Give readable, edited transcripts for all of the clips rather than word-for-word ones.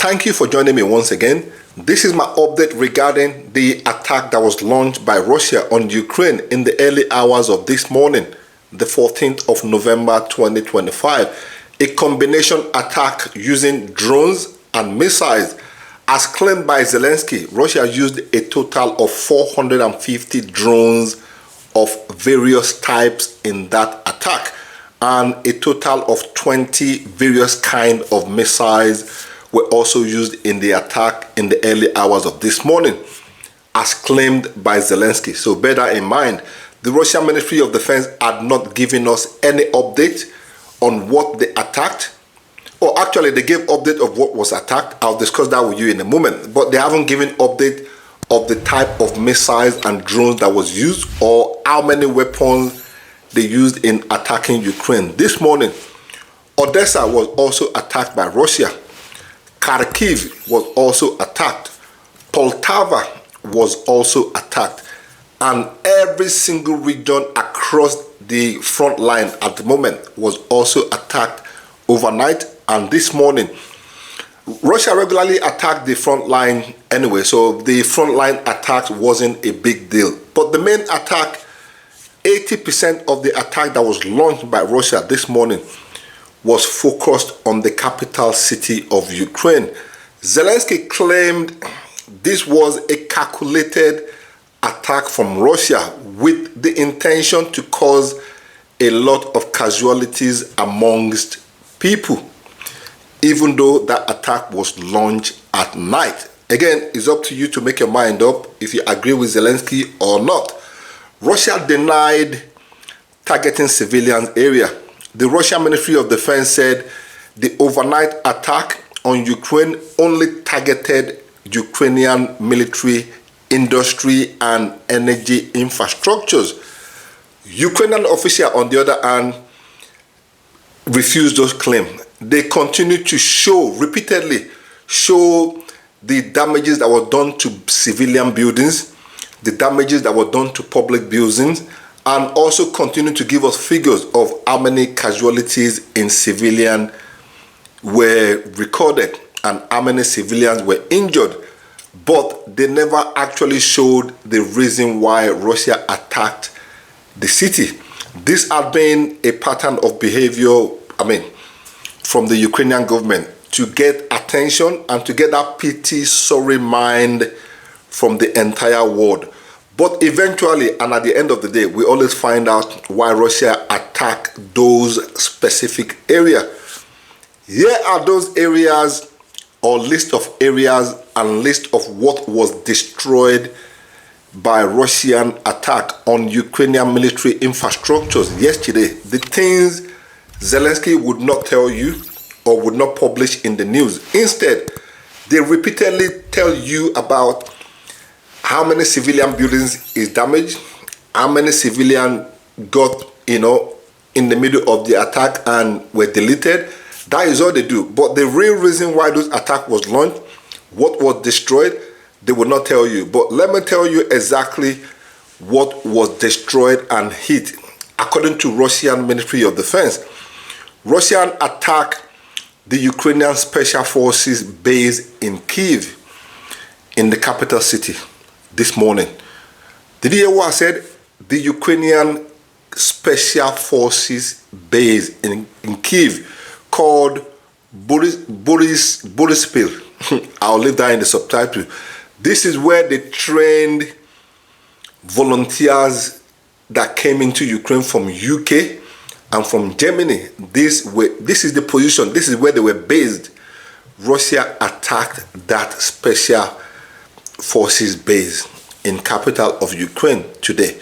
Thank you for joining me once again. This is my update regarding the attack that was launched by Russia on Ukraine in the early hours of this morning, the 14th of November 2025. A combination attack using drones and missiles. As claimed by Zelensky, Russia used a total of 450 drones of various types in that attack, and a total of 20 various kind of missiles were also used in the attack in the early hours of this morning, as claimed by Zelensky. So bear that in mind. The Russian Ministry of Defense had not given us any update on what they attacked. Or actually, they gave update of what was attacked. I'll discuss that with you in a moment. But they haven't given update of the type of missiles and drones that was used, or how many weapons they used in attacking Ukraine. This morning, Odessa was also attacked by Russia. Kyiv was also attacked. Poltava was also attacked. And every single region across the front line at the moment was also attacked overnight and this morning. Russia regularly attacked the front line anyway, so the front line attacks wasn't a big deal. But the main attack, 80% of the attack that was launched by Russia this morning was focused on the capital city of Ukraine. Zelensky claimed this was a calculated attack from Russia with the intention to cause a lot of casualties amongst people, even though that attack was launched at night. Again, it's up to you to make your mind up if you agree with Zelensky or not. Russia denied targeting civilian area. The Russian Ministry of Defense said the overnight attack on Ukraine only targeted Ukrainian military, industry, and energy infrastructures. Ukrainian officials, on the other hand, refused those claims. They continue to repeatedly show the damages that were done to civilian buildings, the damages that were done to public buildings, and also continue to give us figures of how many casualties in civilian were recorded and how many civilians were injured. But they never actually showed the reason why Russia attacked the city. This had been a pattern of behavior, from the Ukrainian government to get attention and to get that pity, sorry mind from the entire world. But eventually, and at the end of the day, we always find out why Russia attacked those specific areas. Here are those areas, or list of areas and list of what was destroyed by Russian attack on Ukrainian military infrastructures yesterday. The things Zelensky would not tell you or would not publish in the news. Instead, they repeatedly tell you about how many civilian buildings is damaged, how many civilians got, in the middle of the attack and were deleted. That is all they do. But the real reason why those attack was launched, what was destroyed, they will not tell you. But let me tell you exactly what was destroyed and hit. According to Russian Ministry of Defense, Russian attacked the Ukrainian Special Forces base in Kyiv, in the capital city, this morning. Did you hear what I said? The Ukrainian Special Forces base in Kyiv, called Borispil. I'll leave that in the subtitle. This is where they trained volunteers that came into Ukraine from UK and from Germany. This is the position, this is where they were based. Russia attacked that special forces base in capital of Ukraine today.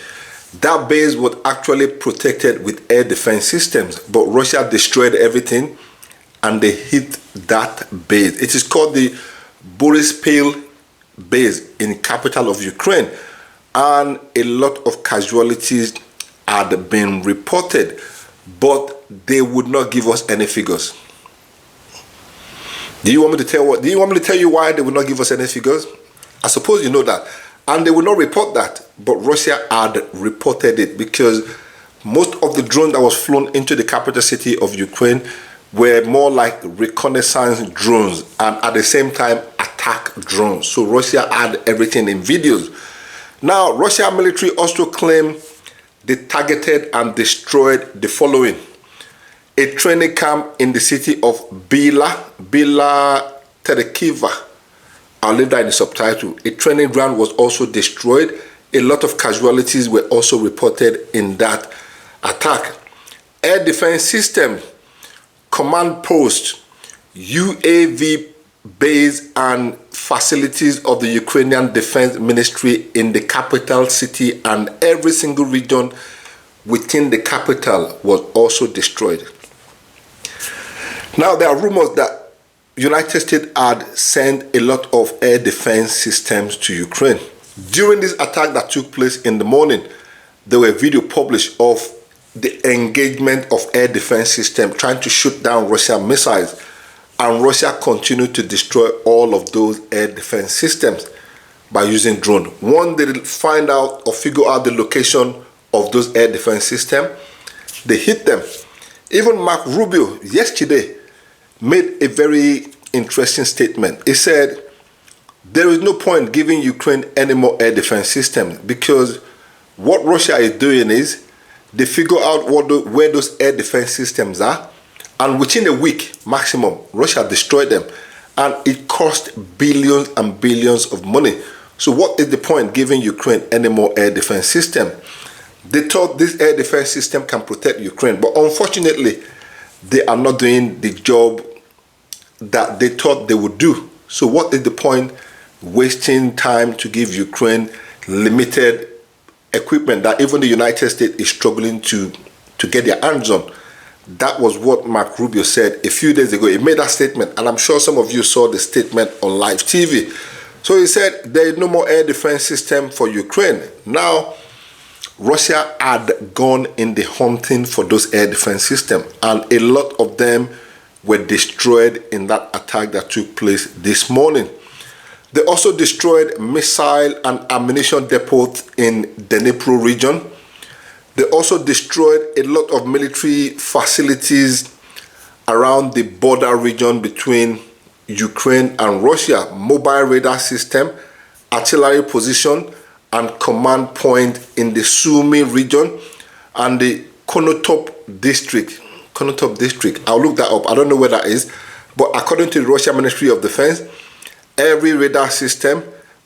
That base was actually protected with air defense systems, but Russia destroyed everything and they hit that base. It is called the Borispil base in capital of Ukraine, and a lot of casualties had been reported, but they would not give us any figures. Do you want me to tell you why they would not give us any figures? I suppose you know that. And they will not report that, but Russia had reported it because most of the drone that was flown into the capital city of Ukraine were more like reconnaissance drones and at the same time attack drones. So Russia had everything in videos. Now, Russian military also claimed they targeted and destroyed the following: a training camp in the city of Bila Terekiva. I'll leave that in the subtitle. A training ground was also destroyed. A lot of casualties were also reported in that attack. Air defense system, command post, UAV base and facilities of the Ukrainian Defense Ministry in the capital city and every single region within the capital was also destroyed. Now, there are rumors that United States had sent a lot of air defense systems to Ukraine. During this attack that took place in the morning, there were video published of the engagement of air defense system trying to shoot down Russian missiles, and Russia continued to destroy all of those air defense systems by using drone. One, they find out or figure out the location of those air defense systems, they hit them. Even Mark Rubio yesterday made a very interesting statement. He said, there is no point giving Ukraine any more air defense systems because what Russia is doing is they figure out where those air defense systems are, and within a week maximum, Russia destroyed them, and it cost billions and billions of money. So what is the point giving Ukraine any more air defense system? They thought this air defense system can protect Ukraine, but unfortunately, they are not doing the job that they thought they would do. So what is the point wasting time to give Ukraine limited equipment that even the United States is struggling to get their hands on? That was what Mark Rubio said a few days ago. He made that statement, and I'm sure some of you saw the statement on live TV. So he said there is no more air defense system for Ukraine. Now, Russia had gone in the hunting for those air defense systems, and a lot of them were destroyed in that attack that took place this morning. They also destroyed missile and ammunition depots in Dnipro region. They also destroyed a lot of military facilities around the border region between Ukraine and Russia, mobile radar system, artillery position, and command point in the Sumy region and the Konotop district. I'll look that up. I don't know where that is. But according to the Russian Ministry of Defense, every radar system,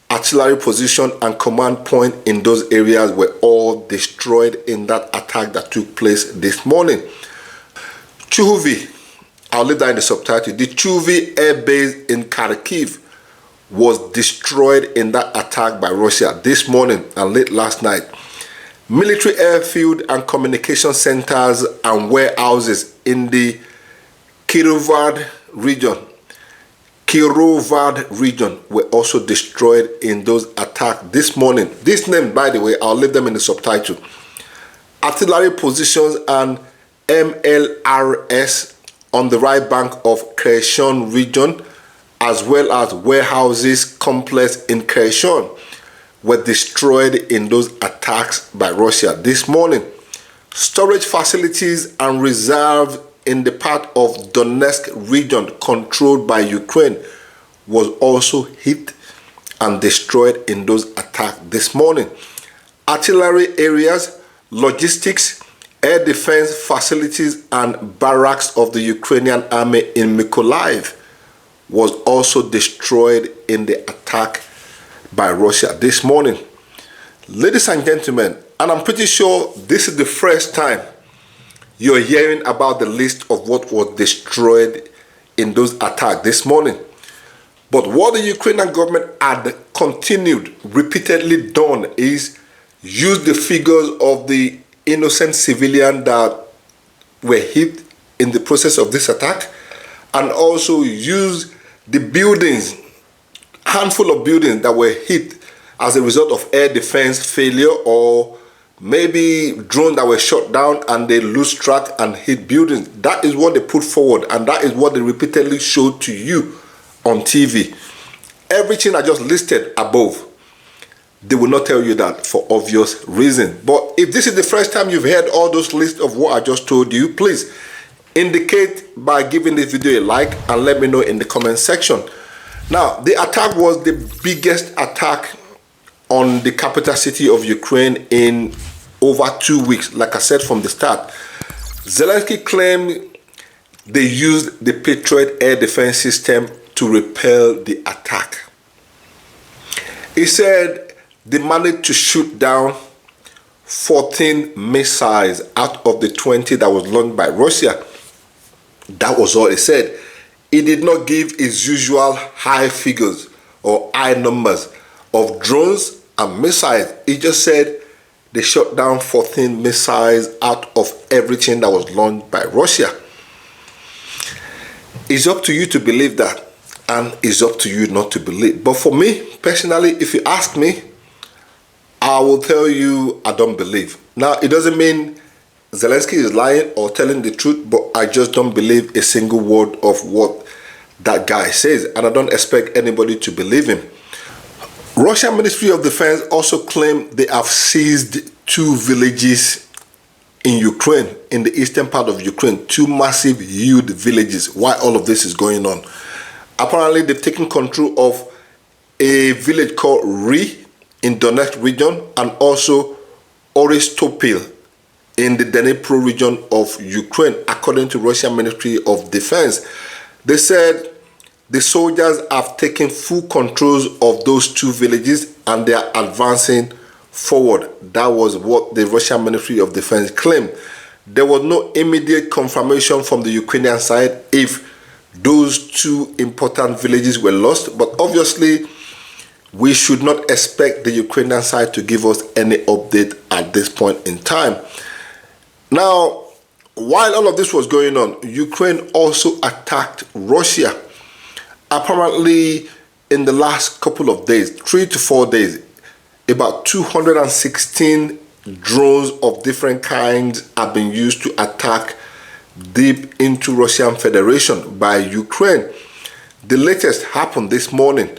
artillery position, and command point in those areas were all destroyed in that attack that took place this morning. Kyiv, I'll leave that in the subtitle. The Kyiv air base in Kyiv was destroyed in that attack by Russia this morning and late last night. Military airfield and communication centers and warehouses in the Kirovad region were also destroyed in those attacks this morning. This name, by the way, I'll leave them in the subtitle. Artillery positions and MLRS on the right bank of Kherson region, as well as warehouses complex in Kherson, were destroyed in those attacks by Russia this morning. Storage facilities and reserves in the part of Donetsk region controlled by Ukraine was also hit and destroyed in those attacks this morning. Artillery areas, logistics, air defense facilities and barracks of the Ukrainian army in Mykolaiv was also destroyed in the attack by Russia this morning. Ladies and gentlemen, and I'm pretty sure this is the first time you're hearing about the list of what was destroyed in those attacks this morning. But what the Ukrainian government had continued repeatedly done is use the figures of the innocent civilians that were hit in the process of this attack, and also use the buildings, handful of buildings that were hit as a result of air defense failure, or maybe drones that were shot down and they lose track and hit buildings. That is what they put forward, and that is what they repeatedly showed to you on TV. Everything I just listed above, they will not tell you that for obvious reason. But if this is the first time you've heard all those lists of what I just told you, please, Indicate by giving this video a like and let me know in the comment section. Now, the attack was the biggest attack on the capital city of Ukraine in over 2 weeks. Like I said from the start, Zelensky claimed they used the Patriot air defense system to repel the attack. He said they managed to shoot down 14 missiles out of the 20 that was launched by Russia. That was all he said. He did not give his usual high figures or high numbers of drones and missiles. He just said they shot down 14 missiles out of everything that was launched by Russia. It's up to you to believe that, and it's up to you not to believe. But for me, personally, if you ask me, I will tell you I don't believe. Now, it doesn't mean Zelensky is lying or telling the truth, but I just don't believe a single word of what that guy says, and I don't expect anybody to believe him. Russian Ministry of Defense also claimed they have seized 2 villages in Ukraine, in the eastern part of Ukraine, 2 massive, huge villages. Why all of this is going on? Apparently, they've taken control of a village called Ri in Donetsk region and also Oristopil in the Dnipro region of Ukraine, according to Russian Ministry of Defense. They said the soldiers have taken full control of those 2 villages and they are advancing forward. That was what the Russian Ministry of Defense claimed. There was no immediate confirmation from the Ukrainian side if those 2 important villages were lost, but obviously we should not expect the Ukrainian side to give us any update at this point in time. Now, while all of this was going on, Ukraine also attacked Russia. Apparently, in the last couple of days, 3 to 4 days, about 216 drones of different kinds have been used to attack deep into Russian Federation by Ukraine. The latest happened this morning,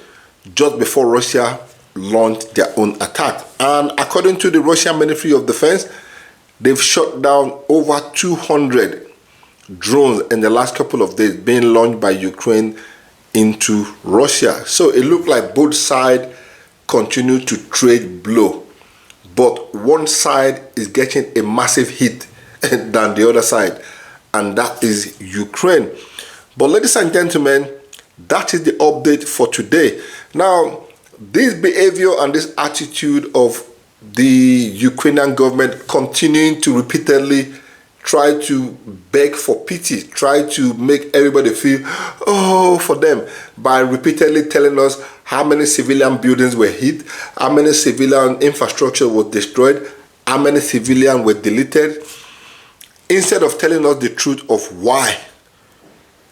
just before Russia launched their own attack. And according to the Russian Ministry of Defense, they've shot down over 200 drones in the last couple of days being launched by Ukraine into Russia. So it looked like both sides continue to trade blow, but one side is getting a massive hit than the other side, and that is Ukraine. But ladies and gentlemen, that is the update for today. Now, this behavior and this attitude of the Ukrainian government continuing to repeatedly try to beg for pity, try to make everybody feel, oh, for them, by repeatedly telling us how many civilian buildings were hit, how many civilian infrastructure was destroyed, how many civilians were deleted, instead of telling us the truth of why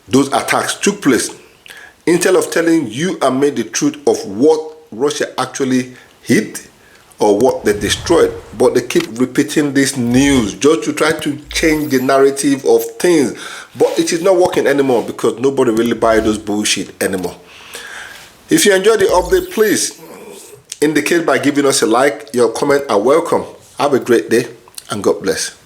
those attacks took place, instead of telling you and me the truth of what Russia actually hit or what they destroyed. But they keep repeating this news just to try to change the narrative of things. But it is not working anymore because nobody really buys those bullshit anymore. If you enjoyed the update, please indicate by giving us a like. Your comment are welcome. Have a great day and God bless.